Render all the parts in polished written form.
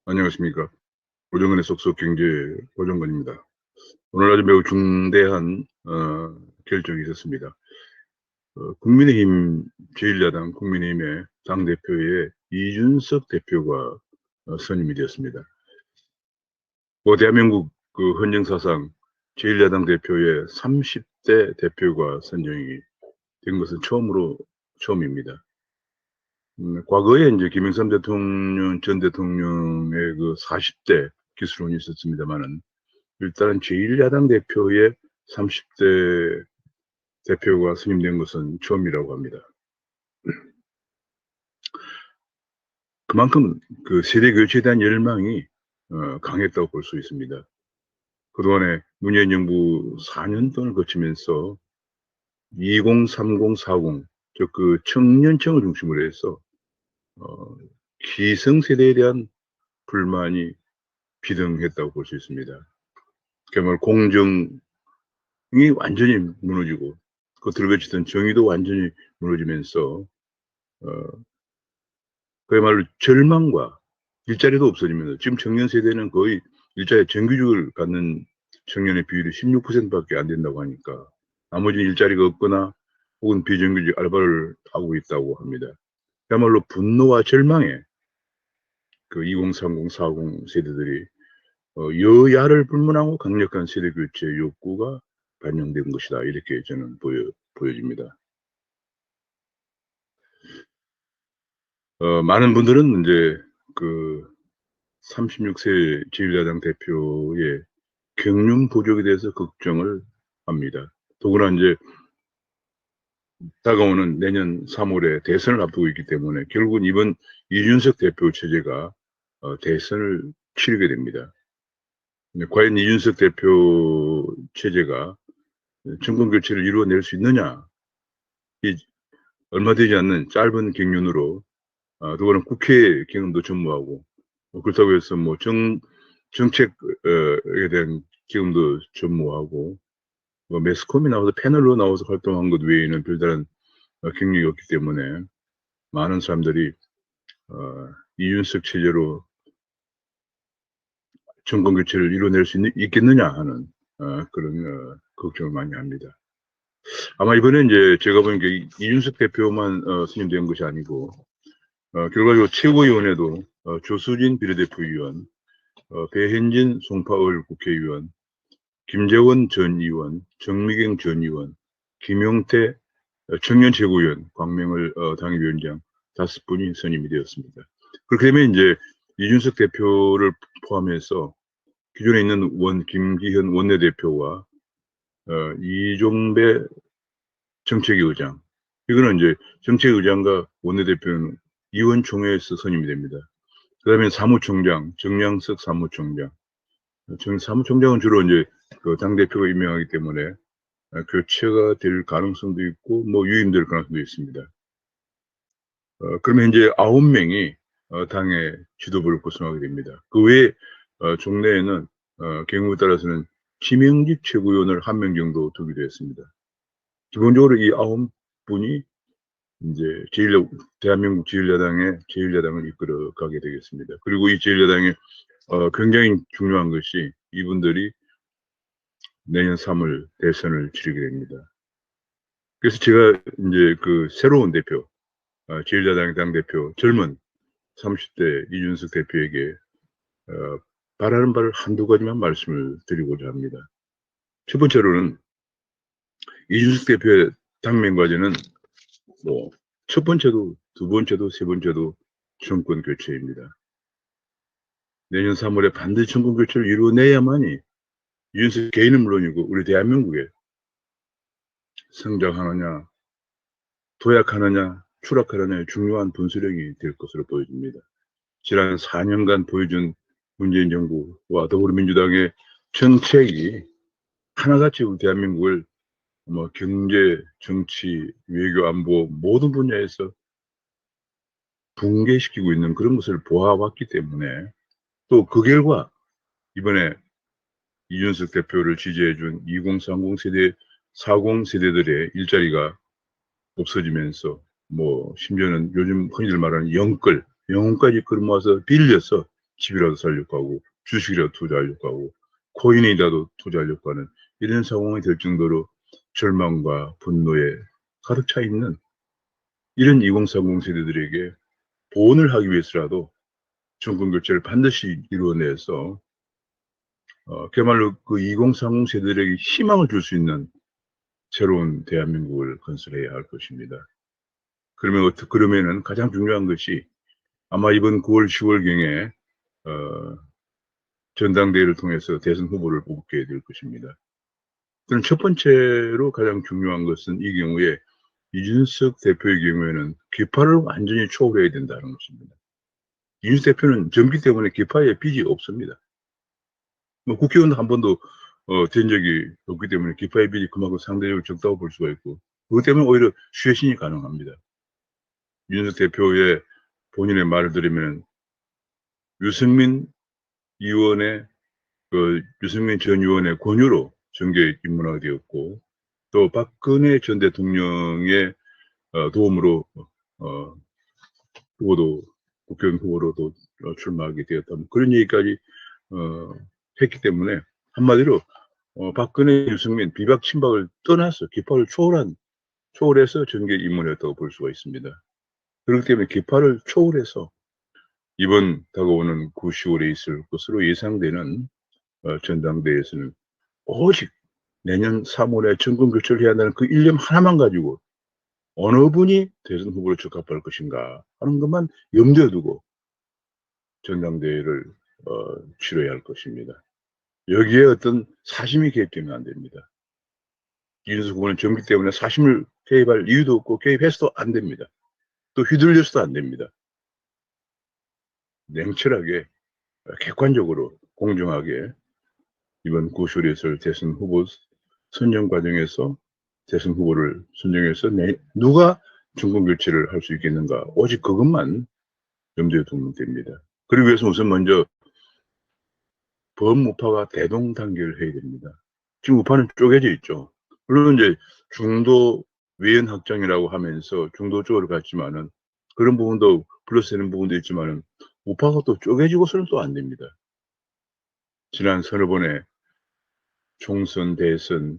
안녕하십니까. 고정근의 속속 경제 고정근입니다. 오늘 아주 매우 중대한 결정이 있었습니다. 국민의힘 제1야당 국민의힘의 당대표에 이준석 대표가 선임이 되었습니다. 대한민국 그 헌정사상 제1야당 대표의 30대 대표가 선정이 된 것은 처음입니다. 과거에 이제 김영삼 전 대통령의 그 40대 기술론이 있었습니다만은 일단 제1야당 대표의 30대 대표가 선임된 것은 처음이라고 합니다. 그만큼 그 세대 교체에 대한 열망이 강했다고 볼 수 있습니다. 그동안에 문재인 정부 4년 동안을 거치면서 20, 30, 40, 즉 그 청년층을 중심으로 해서 기성세대에 대한 불만이 비등했다고 볼 수 있습니다. 그야말로 공정이 완전히 무너지고 겉으로 그치던 정의도 완전히 무너지면서 그야말로 절망과 일자리도 없어지면서 지금 청년 세대는 거의 일자리 정규직을 갖는 청년의 비율이 16%밖에 안 된다고 하니까 나머지는 일자리가 없거나 혹은 비정규직 알바를 하고 있다고 합니다. 그야말로 분노와 절망에 그 2030, 40 세대들이 여야를 불문하고 강력한 세대 교체 욕구가 반영된 것이다. 이렇게 저는 보여집니다. 많은 분들은 이제 그 36세 제1야당 대표의 경륜 부족에 대해서 걱정을 합니다. 더구나 이제 다가오는 내년 3월에 대선을 앞두고 있기 때문에 결국은 이번 이준석 대표 체제가 대선을 치르게 됩니다. 과연 이준석 대표 체제가 정권 교체를 이루어낼 수 있느냐? 이 얼마 되지 않는 짧은 경륜으로 더구나 국회 경험도 전무하고 그렇다고 해서 뭐 정책에 대한 경험도 전무하고 뭐 매스컴이 나와서 패널로 나와서 활동한 것 외에는 별다른 경력이 없기 때문에 많은 사람들이 이준석 체제로 정권 교체를 이뤄낼 수 있겠느냐 하는 그런 걱정을 많이 합니다. 아마 이번에 이제 제가 보니까 이준석 대표만 선임된 것이 아니고 결과적으로 최고위원회도 조수진 비례대표위원, 배현진 송파을 국회의원, 김재원 전 의원, 정미경 전 의원, 김용태 청년 최고위원, 광명을 당협위원장 5분이 선임이 되었습니다. 그렇게 되면 이제 이준석 대표를 포함해서 기존에 있는 김기현 원내대표와 이종배 정책위의장, 이거는 이제 정책위의장과 원내대표는 의원총회에서 선임이 됩니다. 그 다음에 사무총장, 정량석 사무총장. 사무총장은 주로 이제 그 당대표가 임명하기 때문에 교체가 될 가능성도 있고, 뭐 유임될 가능성도 있습니다. 그러면 이제 9명이 당의 지도부를 구성하게 됩니다. 그 외에 종래에는 경우에 따라서는 지명직 최고위원을 1명 정도 두기도 했습니다. 기본적으로 이 9분이 이제 대한민국 제1야당을 이끌어가게 되겠습니다. 그리고 이 제1야당의 굉장히 중요한 것이 이분들이 내년 3월 대선을 치르게 됩니다. 그래서 제가 이제 그 새로운 대표, 제1야당의 당대표, 젊은 30대 이준석 대표에게 바라는 바를 한두 가지만 말씀을 드리고자 합니다. 첫 번째로는 이준석 대표의 당면 과제는 뭐 첫 번째도 두 번째도 세 번째도 정권 교체입니다. 내년 3월에 반드시 정권 교체를 이루어내야만이 이준석 개인은 물론이고 우리 대한민국에 성장하느냐 도약하느냐 추락하느냐의 중요한 분수령이 될 것으로 보여집니다. 지난 4년간 보여준 문재인 정부와 더불어민주당의 정책이 하나같이 우리 대한민국을 뭐 경제, 정치, 외교, 안보 모든 분야에서 붕괴시키고 있는 그런 것을 보아왔기 때문에 또 그 결과 이번에 이준석 대표를 지지해준 2030 세대, 40 세대들의 일자리가 없어지면서 뭐 심지어는 요즘 흔히들 말하는 영혼까지 끌어모아서 빌려서 집이라도 살려고 하고 주식이라도 투자하려고 하고 코인이라도 투자하려고 하는 이런 상황이 될 정도로 절망과 분노에 가득 차 있는 이런 2030 세대들에게 보온을 하기 위해서라도 정권교체를 반드시 이루어내서 그야말로 그 2030 세대들에게 희망을 줄 수 있는 새로운 대한민국을 건설해야 할 것입니다. 그러면은 가장 중요한 것이 아마 이번 9월, 10월경에 전당대회를 통해서 대선 후보를 뽑게 될 것입니다. 저는 첫 번째로 가장 중요한 것은 이 경우에 이준석 대표의 경우에는 기파를 완전히 초월해야 된다는 것입니다. 이준석 대표는 정기 때문에 기파에 빚이 없습니다. 뭐 국회의원도 한 번도 된 적이 없기 때문에 기파의 빚이 그만큼 상대적으로 적다고 볼 수가 있고 그것 때문에 오히려 쇄신이 가능합니다. 이준석 대표의 본인의 말을 들으면 유승민 의원의 유승민 전 의원의 권유로 정계에 입문하게 되었고 또 박근혜 전 대통령의 도움으로 후보도 국회의원 후보로도 출마하게 되었다. 그런 얘기까지 했기 때문에 한마디로 박근혜 유승민 비박 친박을 떠나서 기파를 초월해서 정계에 입문했다고 볼 수가 있습니다. 그렇기 때문에 기파를 초월해서 이번 다가오는 9, 10월에 있을 것으로 예상되는 전당대회에서는 오직 내년 3월에 정권 교체를 해야 한다는 그 일념 하나만 가지고 어느 분이 대선 후보로 적합할 것인가 하는 것만 염두에 두고 전당대회를 치러야 할 것입니다. 여기에 어떤 사심이 개입되면 안 됩니다. 이준석 후보는 정기 때문에 사심을 개입할 이유도 없고 개입해서도 안 됩니다. 또 휘둘려서도 안 됩니다. 냉철하게 객관적으로 공정하게 이번 구쇼리에서 대선 후보 선정 과정에서 대선 후보를 선정해서 누가 정권 교체를 할 수 있겠는가 오직 그것만 염두에 두면 됩니다. 그러기 위해서 우선 먼저 범우파가 대동단계를 해야 됩니다. 지금 우파는 쪼개져 있죠. 물론 이제 중도 외연 확장이라고 하면서 중도 쪽으로 갔지만은 그런 부분도 플러스 되는 부분도 있지만은 우파가 또 쪼개지고서는 또 안 됩니다. 지난 서너 번의 총선, 대선,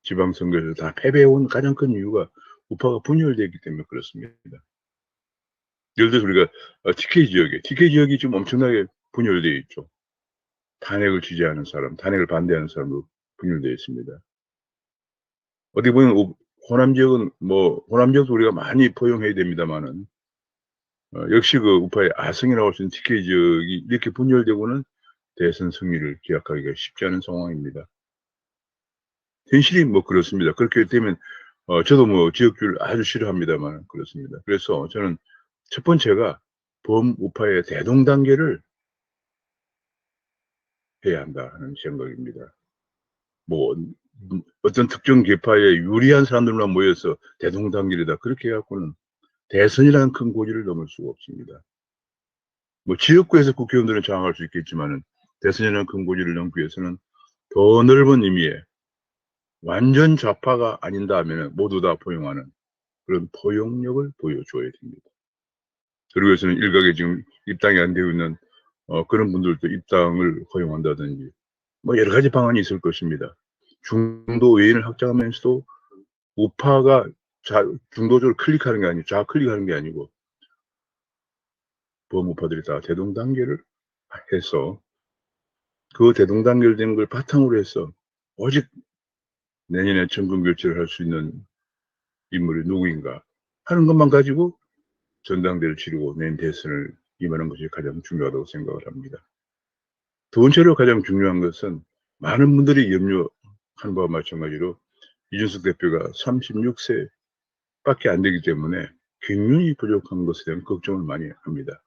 지방선거에서 다 패배해온 가장 큰 이유가 우파가 분열되기 때문에 그렇습니다. 예를 들어서 우리가 TK 지역이 지금 엄청나게 분열되어 있죠. 탄핵을 지지하는 사람, 탄핵을 반대하는 사람도 분열되어 있습니다. 어떻게 보면 호남 지역은 호남 지역도 우리가 많이 포용해야 됩니다만은 역시 그 우파의 아성이라고 할 수 있는 TK 지역이 이렇게 분열되고는 대선 승리를 기약하기가 쉽지 않은 상황입니다. 현실이 그렇습니다. 그렇게 되면 저도 지역주의를 아주 싫어합니다만 그렇습니다. 그래서 저는 첫 번째가 범우파의 대동단계를 해야 한다는 생각입니다. 어떤 특정 계파에 유리한 사람들만 모여서 대동단계이다 그렇게 해갖고는 대선이라는 큰 고지를 넘을 수가 없습니다. 지역구에서 국회의원들은 장악할 수 있겠지만은 대선이라는 큰 고지를 넘기 위해서는 더 넓은 의미의 완전 좌파가 아닌다 하면은 모두 다 포용하는 그런 포용력을 보여줘야 됩니다. 그리고 해서는 일각에 지금 입당이 안 되고 있는 그런 분들도 입당을 허용한다든지 여러 가지 방안이 있을 것입니다. 중도 외인을 확장하면서도 우파가 중도적으로 클릭하는 게 아니고 좌클릭하는 게 아니고 범우파들이 다 대동단계를 해서 그 대동단계를 된 걸 바탕으로 해서 오직 내년에 정권 교체를 할 수 있는 인물이 누구인가 하는 것만 가지고 전당대회를 치르고 내년 대선을 임하는 것이 가장 중요하다고 생각을 합니다. 두 번째로 가장 중요한 것은 많은 분들이 염려한 바와 마찬가지로 이준석 대표가 36세밖에 안 되기 때문에 경륜이 부족한 것에 대한 걱정을 많이 합니다.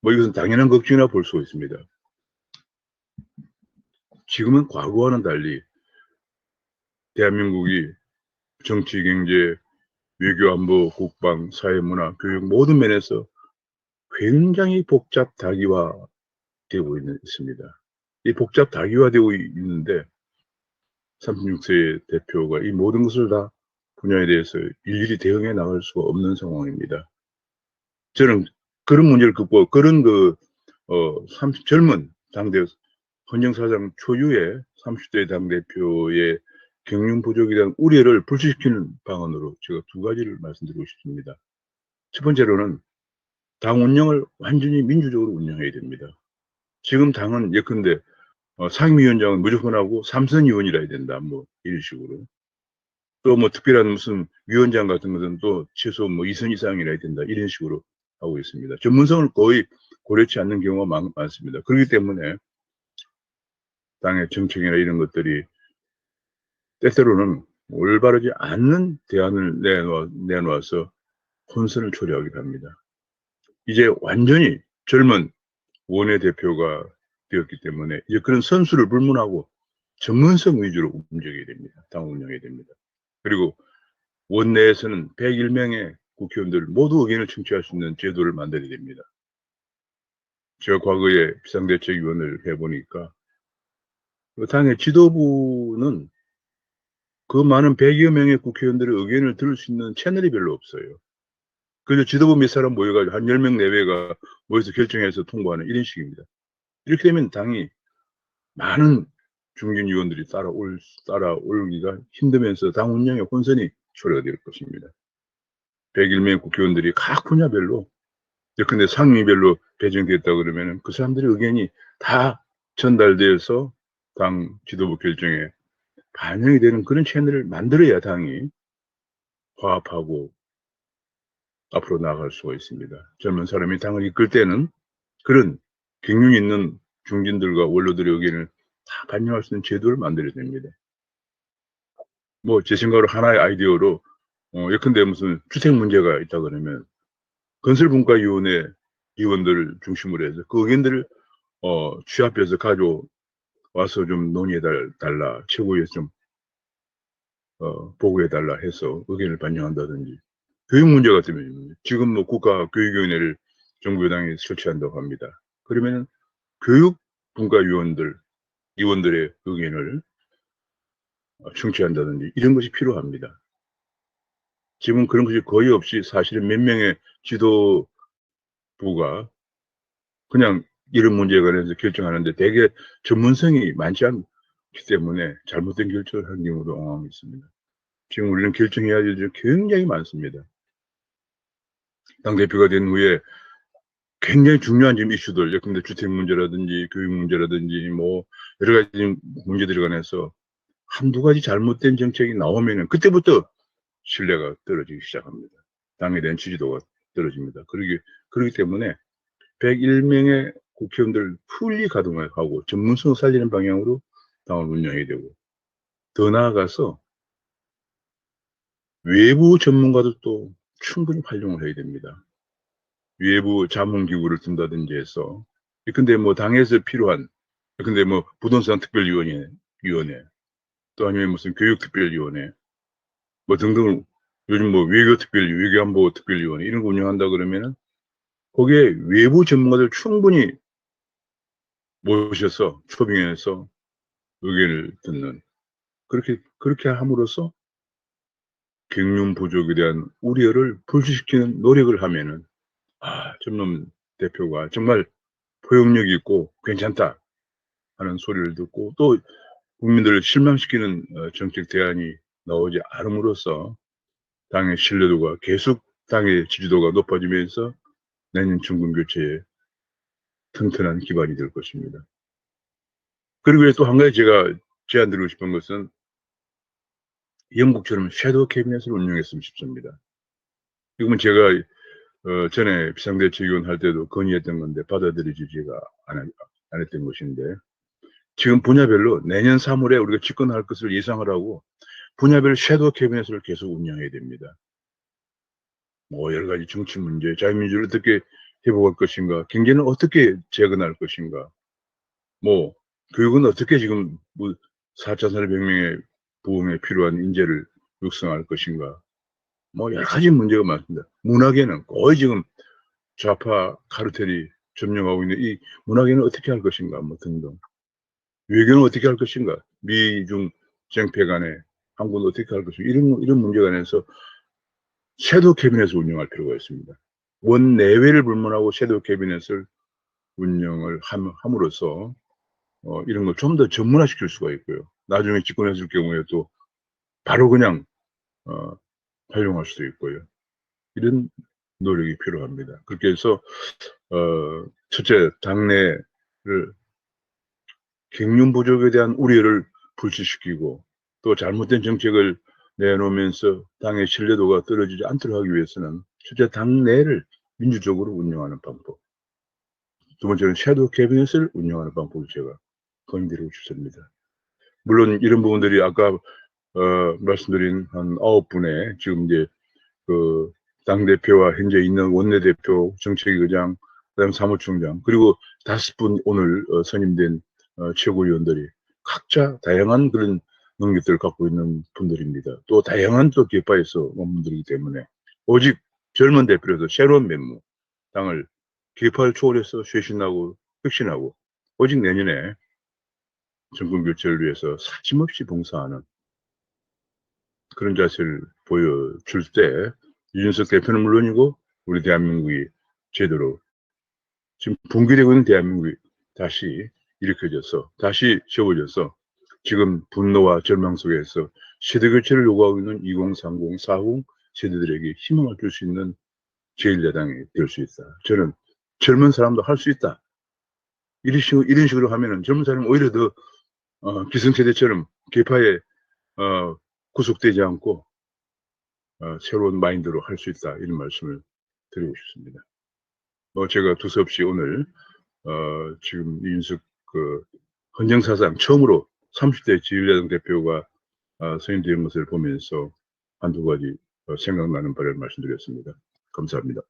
이것은 당연한 걱정이라 볼 수 있습니다. 지금은 과거와는 달리 대한민국이 정치, 경제, 외교, 안보, 국방, 사회, 문화, 교육 모든 면에서 굉장히 복잡 다기화되고 있습니다. 이 복잡 다기화되고 있는데 36세 대표가 이 모든 것을 다 분야에 대해서 일일이 대응해 나갈 수가 없는 상황입니다. 저는 그런 문제를 그런 젊은 당대 헌정사상 초유의 30대 당대표의 경륜 부족에 대한 우려를 불식시키는 방안으로 제가 두 가지를 말씀드리고 싶습니다. 첫 번째로는 당 운영을 완전히 민주적으로 운영해야 됩니다. 지금 당은 예컨대 상임위원장은 무조건 하고 3선 의원이라 해야 된다. 뭐 이런 식으로. 또 뭐 특별한 무슨 위원장 같은 것은 또 최소 뭐 2선 이상이라 해야 된다. 이런 식으로 하고 있습니다. 전문성을 거의 고려치 않는 경우가 많습니다. 그렇기 때문에 당의 정책이나 이런 것들이 때때로는 올바르지 않는 대안을 내놓아서 혼선을 초래하기도 합니다. 이제 완전히 젊은 원내대표가 되었기 때문에 이제 그런 선수를 불문하고 전문성 위주로 움직여야 됩니다. 당 운영해야 됩니다. 그리고 원내에서는 101명의 국회의원들 모두 의견을 청취할 수 있는 제도를 만들어야 됩니다. 제가 과거에 비상대책위원을 해보니까 당의 지도부는 그 많은 100여 명의 국회의원들의 의견을 들을 수 있는 채널이 별로 없어요. 그래서 지도부 몇 사람 모여가지고 한 10명 내외가 모여서 결정해서 통과하는 이런 식입니다. 이렇게 되면 당이 많은 중진 의원들이 따라올기가 힘들면서 당 운영의 혼선이 초래가 될 것입니다. 101명 국회의원들이 각 분야별로, 근데 상임위별로 배정됐다 그러면 그 사람들의 의견이 다 전달되어서 당 지도부 결정에 반영이 되는 그런 채널을 만들어야 당이 화합하고 앞으로 나아갈 수가 있습니다. 젊은 사람이 당을 이끌 때는 그런 경륜 있는 중진들과 원로들의 의견을 다 반영할 수 있는 제도를 만들어야 됩니다. 뭐 제 생각으로 하나의 아이디어로 예컨대 무슨 주택 문제가 있다 그러면 건설분과위원회 위원들을 중심으로 해서 그 의견들을 취합해서 가져와서 좀 논의해 달라, 최고위에서 좀 보고해 달라 해서 의견을 반영한다든지. 교육 문제 같으면 지금 뭐 국가교육위원회를 정부 여당이 설치한다고 합니다. 그러면 교육분과위원들의 의견을 청취한다든지 이런 것이 필요합니다. 지금 그런 것이 거의 없이 사실은 몇 명의 지도부가 그냥 이런 문제에 관해서 결정하는데 대개 전문성이 많지 않기 때문에 잘못된 결정을 한 경우도 엉망이 있습니다. 지금 우리는 결정해야 할 일이 굉장히 많습니다. 당대표가 된 후에 굉장히 중요한 지금 이슈들, 예컨대 주택 문제라든지 교육 문제라든지 뭐 여러 가지 문제들에 관해서 한두 가지 잘못된 정책이 나오면은 그때부터 신뢰가 떨어지기 시작합니다. 당에 대한 지지도가 떨어집니다. 그렇기 때문에 101명의 국회의원들 풀리 가동하고 전문성을 살리는 방향으로 당을 운영해야 되고, 더 나아가서 외부 전문가들도 충분히 활용을 해야 됩니다. 외부 자문기구를 둔다든지 해서, 근데 뭐 당에서 필요한, 근데 뭐 부동산 특별위원회, 또 아니면 무슨 교육특별위원회, 뭐 등등, 요즘 뭐 외교안보 특별위원회 이런 거 운영한다 그러면은 거기에 외부 전문가들 충분히 모셔서 초빙해서 의견을 듣는, 그렇게 함으로써 경륜 부족에 대한 우려를 불식시키는 노력을 하면은 젊은 대표가 정말 포용력이 있고 괜찮다 하는 소리를 듣고 또 국민들을 실망시키는 정책 대안이 나오지 않음으로써 당의 신뢰도가 계속, 당의 지지도가 높아지면서 내년 정권 교체에 튼튼한 기반이 될 것입니다. 그리고 또 한 가지 제가 제안드리고 싶은 것은 영국처럼 섀도우 캐비넷을 운영했으면 싶습니다. 이건 제가 전에 비상대책위원 할 때도 건의했던 건데 받아들여지지가 안 했던 것인데, 지금 분야별로 내년 3월에 우리가 집권할 것을 예상을 하고 분야별 섀도우 캐비넷을 계속 운영해야 됩니다. 뭐 여러 가지 정치 문제, 자유민주를 어떻게 회복할 것인가, 경제는 어떻게 재건할 것인가, 뭐 교육은 어떻게 지금 뭐 4차 산업혁명의 부흥에 필요한 인재를 육성할 것인가, 뭐 여러 가지 문제가 많습니다. 문학에는 거의 지금 좌파 카르텔이 점령하고 있는 이 문학에는 어떻게 할 것인가, 뭐 등등. 외교는 어떻게 할 것인가, 미중 정패 간에 한국은 어떻게 할 것인가, 이런 문제에 관해서 섀도우 캐비넷을 운영할 필요가 있습니다. 원내외를 불문하고 섀도우 캐비넷을 운영을 함으로써 이런 걸 좀 더 전문화시킬 수가 있고요. 나중에 집권했을 경우에 또 바로 그냥 활용할 수도 있고요. 이런 노력이 필요합니다. 그렇게 해서 첫째, 당내를 경륜 부족에 대한 우려를 불식시키고 또 잘못된 정책을 내놓으면서 당의 신뢰도가 떨어지지 않도록 하기 위해서는 첫째, 당내를 민주적으로 운영하는 방법. 두 번째는 섀도우 캐비넷을 운영하는 방법을 제가 건의드리고 싶습니다. 물론 이런 부분들이 아까 말씀드린 한 9분의 지금 이제 그 당대표와 현재 있는 원내대표, 정책위의장, 그다음 사무총장, 그리고 5분 오늘 선임된 최고위원들이 각자 다양한 그런 능력들을 갖고 있는 분들입니다. 또 다양한 또 계파에서 온 분들이기 때문에 오직 젊은 대표로서 새로운 면모, 당을 계파를 초월해서 쇄신하고 혁신하고 오직 내년에 정권 교체를 위해서 사심없이 봉사하는 그런 자세를 보여줄 때 이준석 대표는 물론이고 우리 대한민국이 제대로 지금 붕괴되고 있는 대한민국이 다시 일으켜져서 다시 세워져서 지금 분노와 절망 속에서 세대교체를 요구하고 있는 2030, 40 세대들에게 희망을 줄 수 있는 제1야당이 될 수 있다. 저는 젊은 사람도 할 수 있다. 이런 식으로 하면은 젊은 사람은 오히려 더 기성세대처럼 계파에 구속되지 않고 새로운 마인드로 할 수 있다. 이런 말씀을 드리고 싶습니다. 제가 두서없이 오늘 지금 이준석 헌정사상 처음으로 30대 제1야당 대표가 선임된 것을 보면서 한두 가지 생각나는 바를 말씀드렸습니다. 감사합니다.